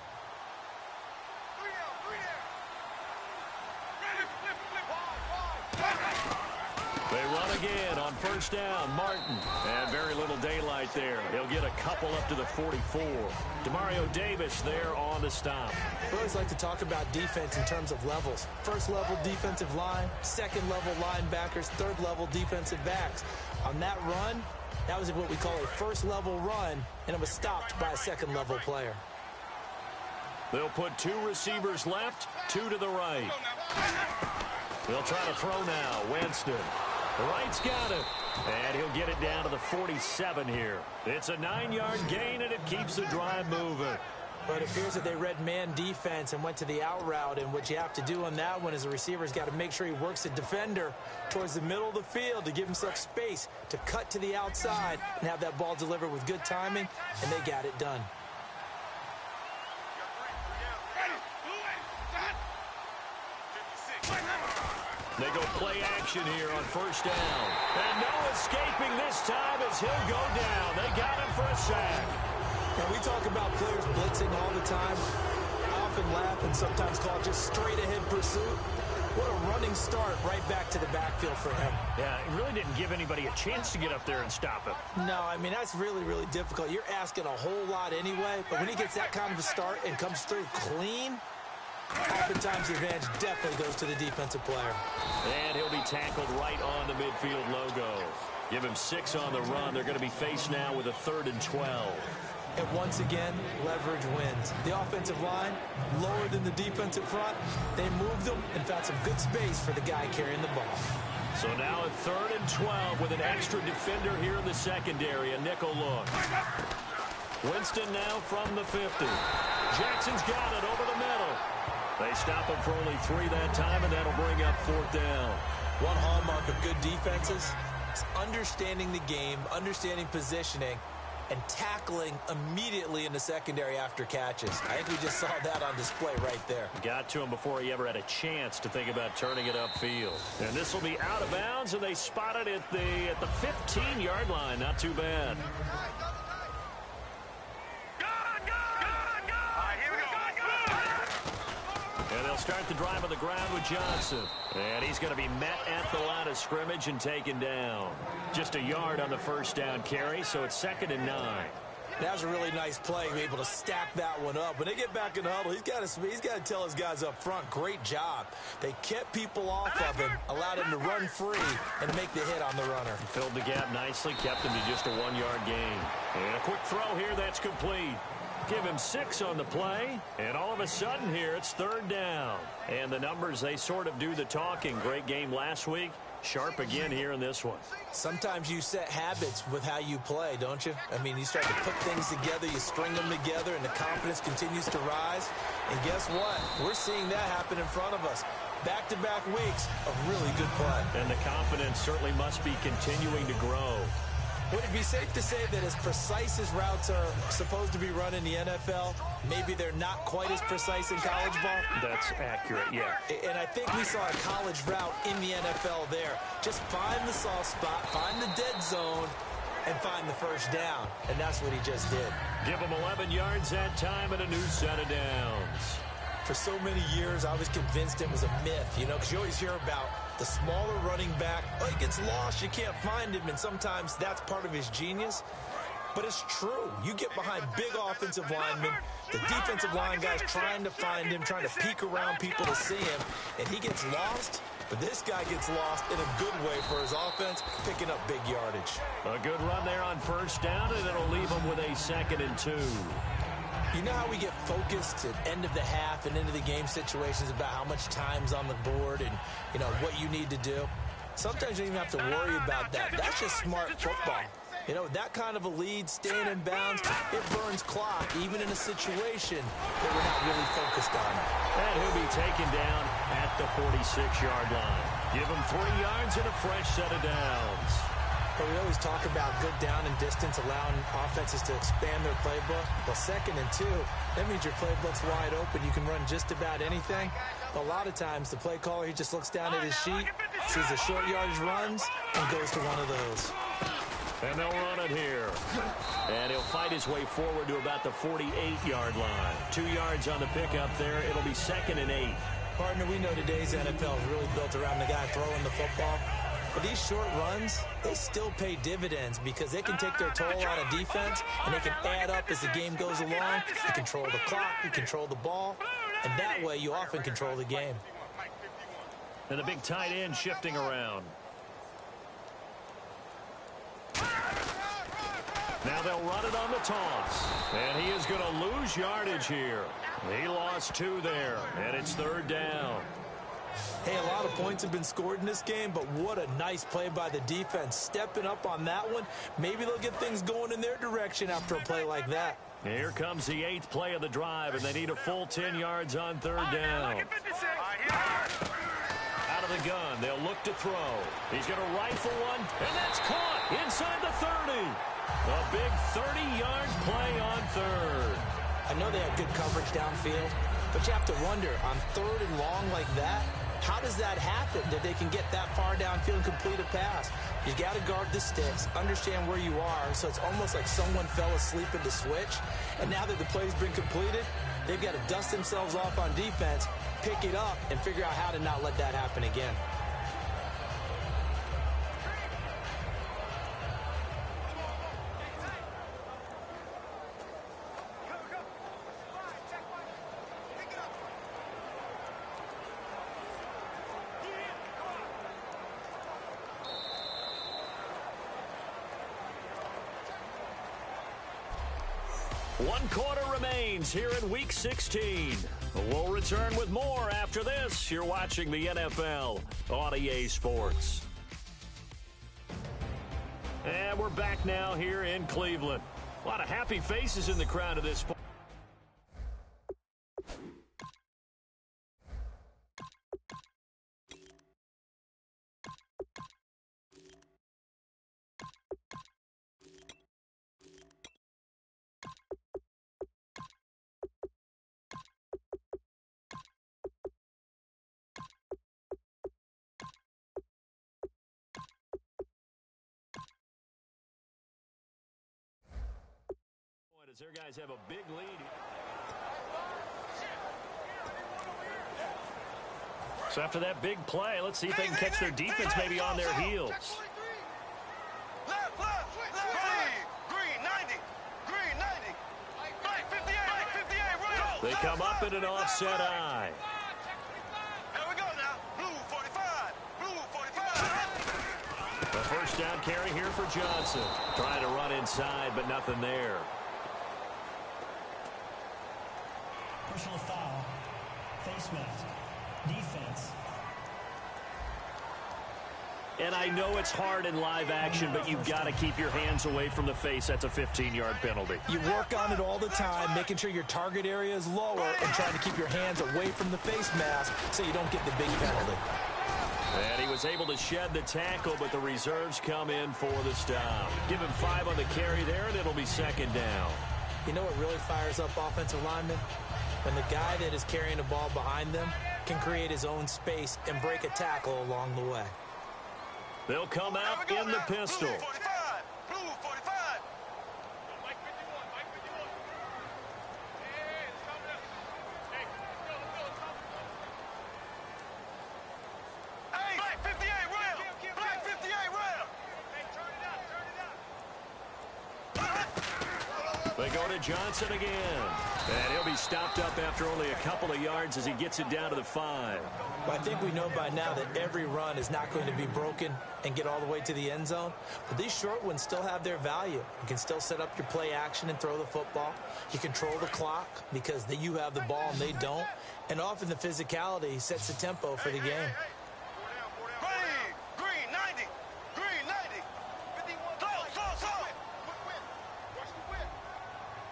They run again on first down. Martin. And very little daylight there. He'll get a couple up to the 44. Demario Davis there on the stop. We always like to talk about defense in terms of levels. First level defensive line, second level linebackers, third level defensive backs. On that run, that was what we call a first level run, and it was stopped by a second level player. They'll put 2 receivers left, 2 to the right. They'll try to throw now. Winston. The right's got it. And he'll get it down to the 47 here. It's a 9-yard gain, and it keeps the drive moving. But it appears that they read man defense and went to the out route. And what you have to do on that one is the receiver's got to make sure he works the defender towards the middle of the field to give himself space to cut to the outside and have that ball delivered with good timing. And they got it done. They go play action here on first down. And no escaping this time as he'll go down. They got him for a sack. And we talk about players blitzing all the time. I often laugh and sometimes call it just straight-ahead pursuit. What a running start right back to the backfield for him. Yeah, it really didn't give anybody a chance to get up there and stop him. No, I mean, that's really, really difficult. You're asking a whole lot anyway, but when he gets that kind of a start and comes through clean, oftentimes the advantage definitely goes to the defensive player. And he'll be tackled right on the midfield logo. Give him 6 on the run. They're going to be faced now with a 3rd and 12. And once again, leverage wins. The offensive line, lower than the defensive front. They moved them and found some good space for the guy carrying the ball. So now a 3rd and 12 with an extra defender here in the secondary. A nickel look. Winston now from the 50. Jackson's got it over the middle. They stop him for only 3 that time, and that'll bring up 4th down. One hallmark of good defenses is understanding the game, understanding positioning, and tackling immediately in the secondary after catches. I think we just saw that on display right there. Got to him before he ever had a chance to think about turning it upfield. And this will be out of bounds, and they spot it at the 15-yard line. Not too bad. And they'll start the drive on the ground with Johnson. And he's going to be met at the line of scrimmage and taken down. Just a yard on the first down carry, so it's 2nd and 9. That was a really nice play, able to stack that one up. When they get back in the huddle, he's got to tell his guys up front, great job. They kept people off of him, allowed him to run free, and make the hit on the runner. Filled the gap nicely, kept him to just a 1-yard gain. And a quick throw here, that's complete. Give him 6 on the play, and all of a sudden here, it's 3rd down. And the numbers, they sort of do the talking. Great game last week. Sharp again here in this one. Sometimes you set habits with how you play, don't you? I mean, you start to put things together, you string them together, and the confidence continues to rise. And guess what? We're seeing that happen in front of us. Back-to-back weeks of really good play. And the confidence certainly must be continuing to grow. Would it be safe to say that as precise as routes are supposed to be run in the NFL, maybe they're not quite as precise in college ball? That's accurate, yeah. And I think we saw a college route in the NFL there. Just find the soft spot, find the dead zone, and find the first down. And that's what he just did. Give him 11 yards that time and a new set of downs. For so many years, I was convinced it was a myth, because you always hear about the smaller running back. Oh, he gets lost, you can't find him, and sometimes that's part of his genius. But it's true. You get behind big offensive linemen, the defensive line guys trying to find him, trying to peek around people to see him, and he gets lost. But this guy gets lost in a good way for his offense, picking up big yardage. A good run there on first down, and it'll leave him with a 2nd and 2. You know how we get focused at end of the half and into the game situations about how much time's on the board and, what you need to do? Sometimes you don't even have to worry about that. That's just smart football. That kind of a lead, staying in bounds, it burns clock, even in a situation that we're not really focused on. And he'll be taken down at the 46-yard line. Give him 3 yards and a fresh set of downs. But we always talk about good down and distance, allowing offenses to expand their playbook. Well, 2nd and 2, that means your playbook's wide open. You can run just about anything. But a lot of times, the play caller, he just looks down at his sheet, sees the short yardage runs, and goes to one of those. And they'll run it here. And he'll fight his way forward to about the 48-yard line. 2 yards on the pickup there. It'll be 2nd and 8. Partner, we know today's NFL is really built around the guy throwing the football. But these short runs, they still pay dividends because they can take their toll on a defense, and they can add up as the game goes along. You control the clock, you control the ball, and that way you often control the game. And the big tight end shifting around. Now they'll run it on the toss. And he is going to lose yardage here. He lost 2 there, and it's 3rd down. Hey, a lot of points have been scored in this game, but what a nice play by the defense. Stepping up on that one. Maybe they'll get things going in their direction after a play like that. Here comes the 8th play of the drive, and they need a full 10 yards on 3rd down. Out of the gun, they'll look to throw. He's going to rifle one, and that's caught inside the 30. A big 30-yard play on 3rd. I know they had good coverage downfield, but you have to wonder, on 3rd and long like that, how does that happen that they can get that far downfield and complete a pass? You got to guard the sticks, understand where you are, so it's almost like someone fell asleep at the switch, and now that the play's been completed, they've got to dust themselves off on defense, pick it up, and figure out how to not let that happen again. One quarter remains here in Week 16. We'll return with more after this. You're watching the NFL on EA Sports. And we're back now here in Cleveland. A lot of happy faces in the crowd at this point. As their guys have a big lead. So after that big play, let's see if they can catch their defense maybe on their heels. Left, green 90, green 90, right 58, right 58, right. They come up in an offset eye. There we go now. Blue 45, blue 45. The first down carry here for Johnson. Trying to run inside, but nothing there. Personal foul. Face mask. Defense. And I know it's hard in live action, but you've got to keep your hands away from the face. That's a 15-yard penalty. You work on it all the time, making sure your target area is lower and trying to keep your hands away from the face mask so you don't get the big penalty. And he was able to shed the tackle, but the reserves come in for the stop. Give him 5 on the carry there, and it'll be second down. You know what really fires up offensive linemen? When the guy that is carrying the ball behind them can create his own space and break a tackle along the way. They'll come out in the pistol. Blue 45, blue 45. Mike 51, Mike 51. Hey, it's coming up. Hey, let's go. Hey, black 58 round, black 58 round. Hey, turn it up. They go to Johnson again. And he'll be stopped up after only a couple of yards as he gets it down to the 5. Well, I think we know by now that every run is not going to be broken and get all the way to the end zone. But these short ones still have their value. You can still set up your play action and throw the football. You control the clock because you have the ball and they don't. And often the physicality sets the tempo for the game. Green 90, green 90. 51, slow.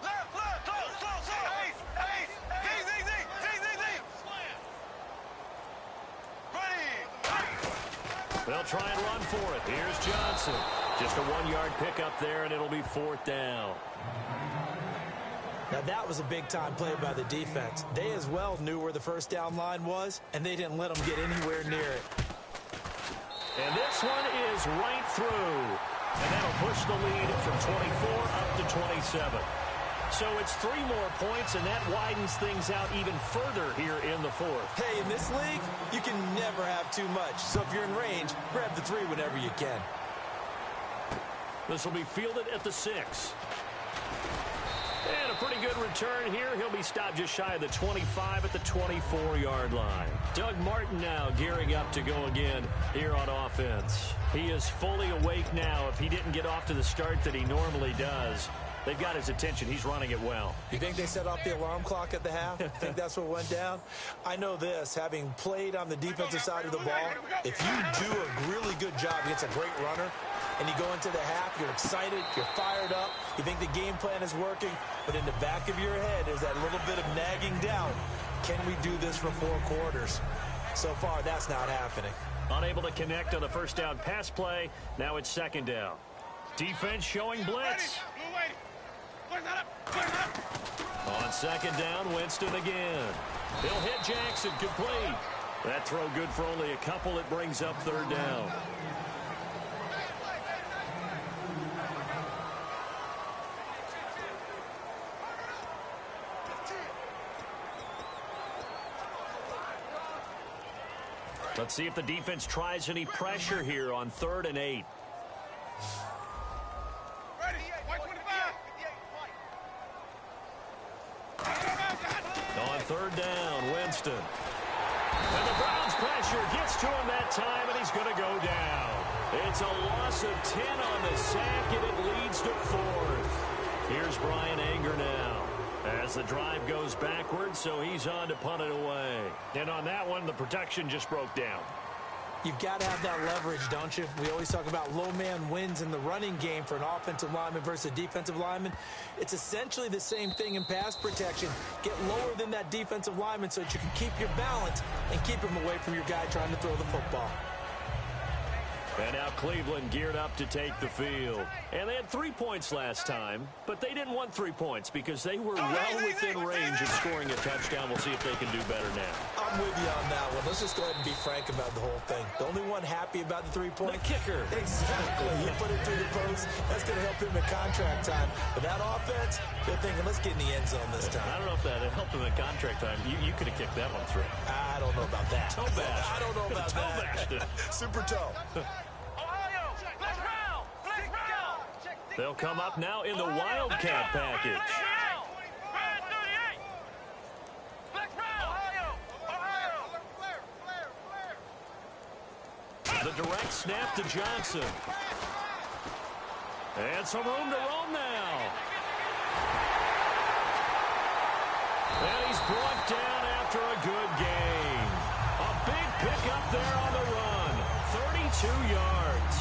Left, slow. Ace, Z. Ready. They'll try and run for it. Here's Johnson. Just a 1-yard pickup there, and it'll be 4th down. Now that was a big-time play by the defense. They as well knew where the first down line was, and they didn't let them get anywhere near it. And this one is right through. And that'll push the lead from 24 up to 27. So it's 3 more points, and that widens things out even further here in the 4th. Hey, in this league, you can never have too much. So if you're in range, grab the 3 whenever you can. This will be fielded at the 6. And a pretty good return here. He'll be stopped just shy of the 25 at the 24-yard line. Doug Martin now gearing up to go again here on offense. He is fully awake now. If he didn't get off to the start that he normally does, they've got his attention. He's running it well. You think they set off the alarm clock at the half? You think that's what went down? I know this, having played on the defensive side of the ball, if you do a really good job against a great runner, and you go into the half, you're excited, you're fired up, you think the game plan is working, but in the back of your head there's that little bit of nagging doubt. Can we do this for 4 quarters? So far, that's not happening. Unable to connect on the first down pass play. Now it's 2nd down. Defense showing blitz. On 2nd down, Winston again. He'll hit Jackson, complete. That throw good for only a couple. It brings up 3rd down. Let's see if the defense tries any pressure here on 3rd and 8. On 3rd down, Winston. And the Browns pressure gets to him that time, and he's going to go down. It's a loss of 10 on the sack, and it leads to 4th. Here's Brian Anger now as the drive goes backwards, so he's on to punt it away. And on that one, the protection just broke down. You've got to have that leverage, don't you? We always talk about low man wins in the running game for an offensive lineman versus a defensive lineman. It's essentially the same thing in pass protection. Get lower than that defensive lineman so that you can keep your balance and keep him away from your guy trying to throw the football. And now Cleveland geared up to take the field. And they had 3 points last time, but they didn't want 3 points because they were well within range of scoring a touchdown. We'll see if they can do better now. I'm with you on that one. Let's just go ahead and be frank about the whole thing. The only one happy about the 3-point? The kicker. Exactly. You put it through the post. That's going to help him in contract time. But that offense, they're thinking, let's get in the end zone this time. I don't know if that helped him in contract time. You could have kicked that one through. I don't know about that. Toe bash. I don't know about toe bashed it. Super toe. They'll come up now in the Wildcat package. The direct snap to Johnson. And some room to roam now. And he's brought down after a good gain. A big pickup there on the run. 32 yards.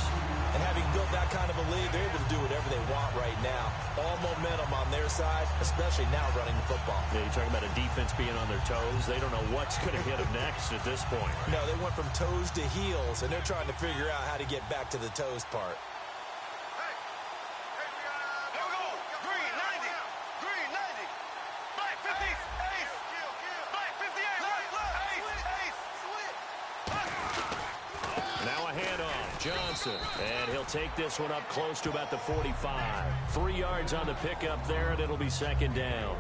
And having built that kind of a lead, they're able to do whatever they want right now. All momentum on their side, especially now running the football. Yeah, you're talking about a defense being on their toes. They don't know what's going to hit them next at this point. No, they went from toes to heels, and they're trying to figure out how to get back to the toes part. Johnson, and he'll take this one up close to about the 45. 3 yards on the pickup there, and it'll be second down.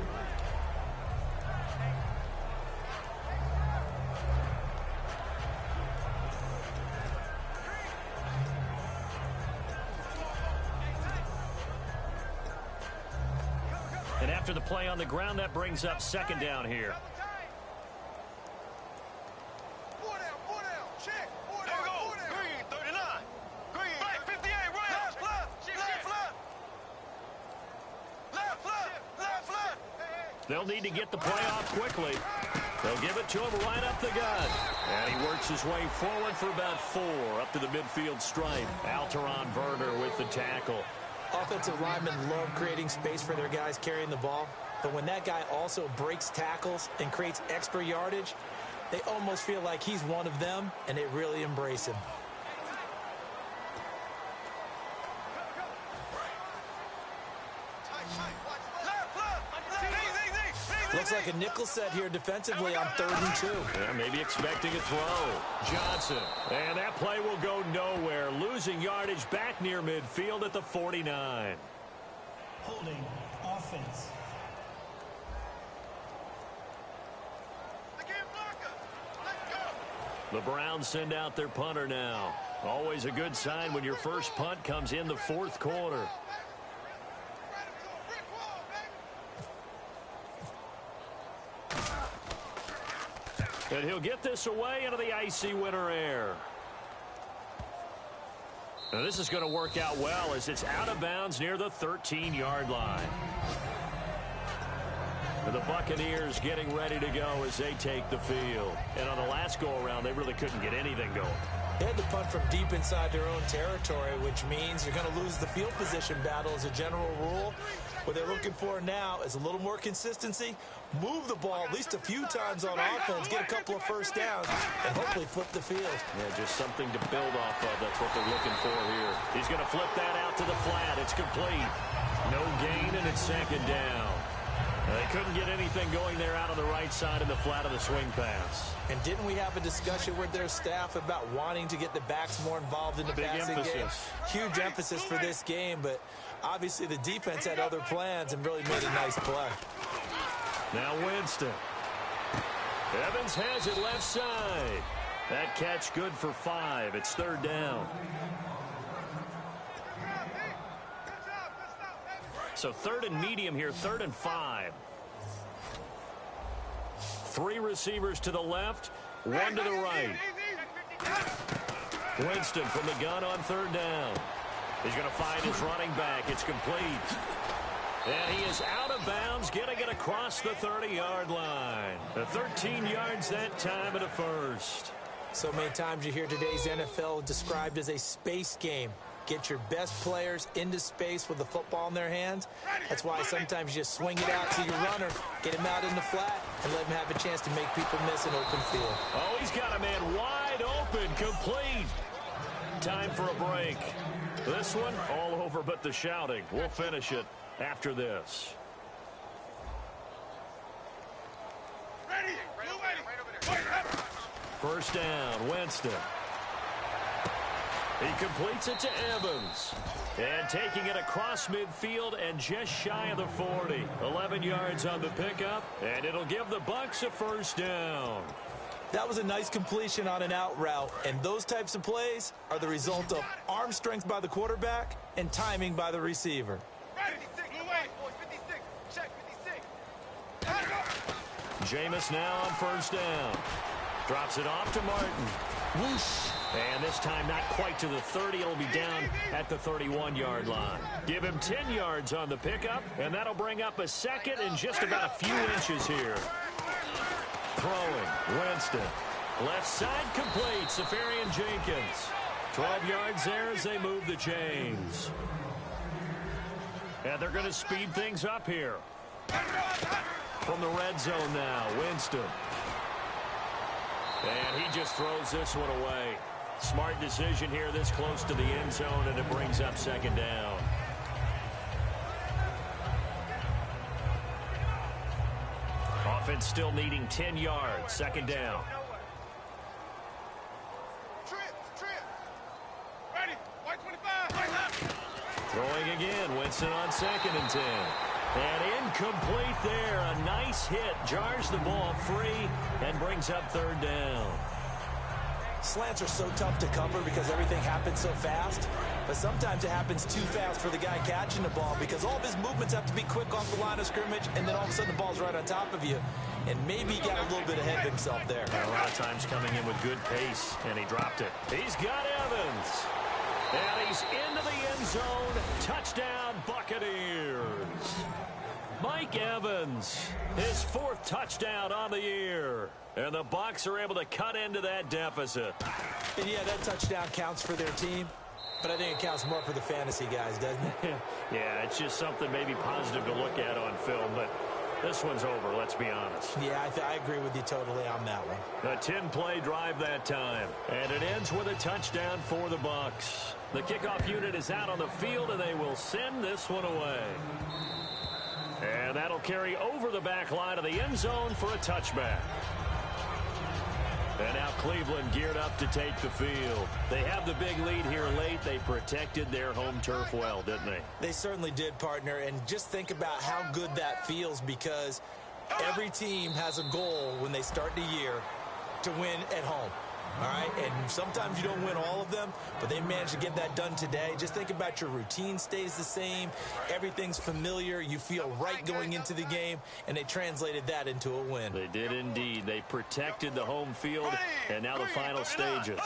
And after the play on the ground, that brings up second down here. They'll need to get the play off quickly. They'll give it to him right up the gut. And he works his way forward for about 4 up to the midfield stripe. Alteron Werner with the tackle. Offensive linemen love creating space for their guys carrying the ball. But when that guy also breaks tackles and creates extra yardage, they almost feel like he's one of them, and they really embrace him. Looks like a nickel set here defensively on 3rd and 2. Yeah, maybe expecting a throw. Johnson. And that play will go nowhere. Losing yardage back near midfield at the 49. Holding offense. The Browns send out their punter now. Always a good sign when your first punt comes in the 4th quarter. And he'll get this away into the icy winter air. Now this is going to work out well as it's out of bounds near the 13-yard line. And the Buccaneers getting ready to go as they take the field. And on the last go-around, they really couldn't get anything going. They had to punt from deep inside their own territory, which means you're going to lose the field position battle as a general rule. What they're looking for now is a little more consistency, move the ball at least a few times on offense, get a couple of first downs, and hopefully flip the field. Yeah, just something to build off of. That's what they're looking for here. He's going to flip that out to the flat. It's complete. No gain, and it's second down. They couldn't get anything going there out on the right side in the flat of the swing pass. And didn't we have a discussion with their staff about wanting to get the backs more involved in the passing game? Huge emphasis for this game, but obviously the defense had other plans and really made a nice play. Now Winston. Evans has it left side. That catch good for 5. It's 3rd down. So 3rd and medium here, 3rd and 5. 3 receivers to the left, 1 to the right. Winston from the gun on 3rd down. He's going to find his running back. It's complete. And he is out of bounds, getting it across the 30-yard line. 13 yards that time at a first. So many times you hear today's NFL described as a space game. Get your best players into space with the football in their hands. That's why sometimes you just swing it out to your runner, get him out in the flat, and let him have a chance to make people miss an open field. Oh, he's got a man wide open, complete. Time for a break. This one, all over but the shouting. We'll finish it after this. Ready? First down, Winston. He completes it to Evans. And taking it across midfield and just shy of the 40. 11 yards on the pickup, and it'll give the Bucs a first down. That was a nice completion on an out route, and those types of plays are the result of arm strength by the quarterback and timing by the receiver. 56, blue way. 56, check 56. Jameis now on first down. Drops it off to Martin. Whoosh. And this time not quite to the 30. It'll be down at the 31-yard line. Give him 10 yards on the pickup, and that'll bring up a second and just about a few inches here. Throwing, Winston. Left side complete, Safarian Jenkins. 12 yards there as they move the chains. And they're going to speed things up here. From the red zone now, Winston. And he just throws this one away. Smart decision here this close to the end zone, and it brings up second down. Offense still needing 10 yards. Second down. Trip. Ready? White 25. Throwing again. Winston on second and 10. And incomplete there. A nice hit. Jars the ball free and brings up third down. Slants are so tough to cover because everything happens so fast. But sometimes it happens too fast for the guy catching the ball because all of his movements have to be quick off the line of scrimmage, and then all of a sudden the ball's right on top of you. And maybe he got a little bit ahead of himself there. A lot of times coming in with good pace, and he dropped it. He's got Evans. And he's into the end zone. Touchdown, Buccaneers. Mike Evans, his fourth touchdown on the year. And the Bucs are able to cut into that deficit. And yeah, that touchdown counts for their team, but I think it counts more for the fantasy guys, doesn't it? Yeah, it's just something maybe positive to look at on film, but this one's over, let's be honest. Yeah, I agree with you totally on that one. A 10-play drive that time, and it ends with a touchdown for the Bucs. The kickoff unit is out on the field, and they will send this one away. And that'll carry over the back line of the end zone for a touchback. And now Cleveland geared up to take the field. They have the big lead here late. They protected their home turf well, didn't they? They certainly did, partner. And just think about how good that feels because every team has a goal when they start the year to win at home. All right, and sometimes you don't win all of them, but they managed to get that done today. Just think about your routine stays the same. Everything's familiar. You feel right going into the game, and they translated that into a win. They did indeed. They protected the home field, and now the final stages.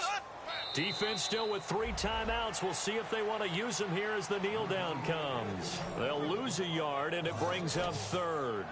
Defense still with 3 timeouts. We'll see if they want to use them here as the kneel down comes. They'll lose a yard, and it brings up third.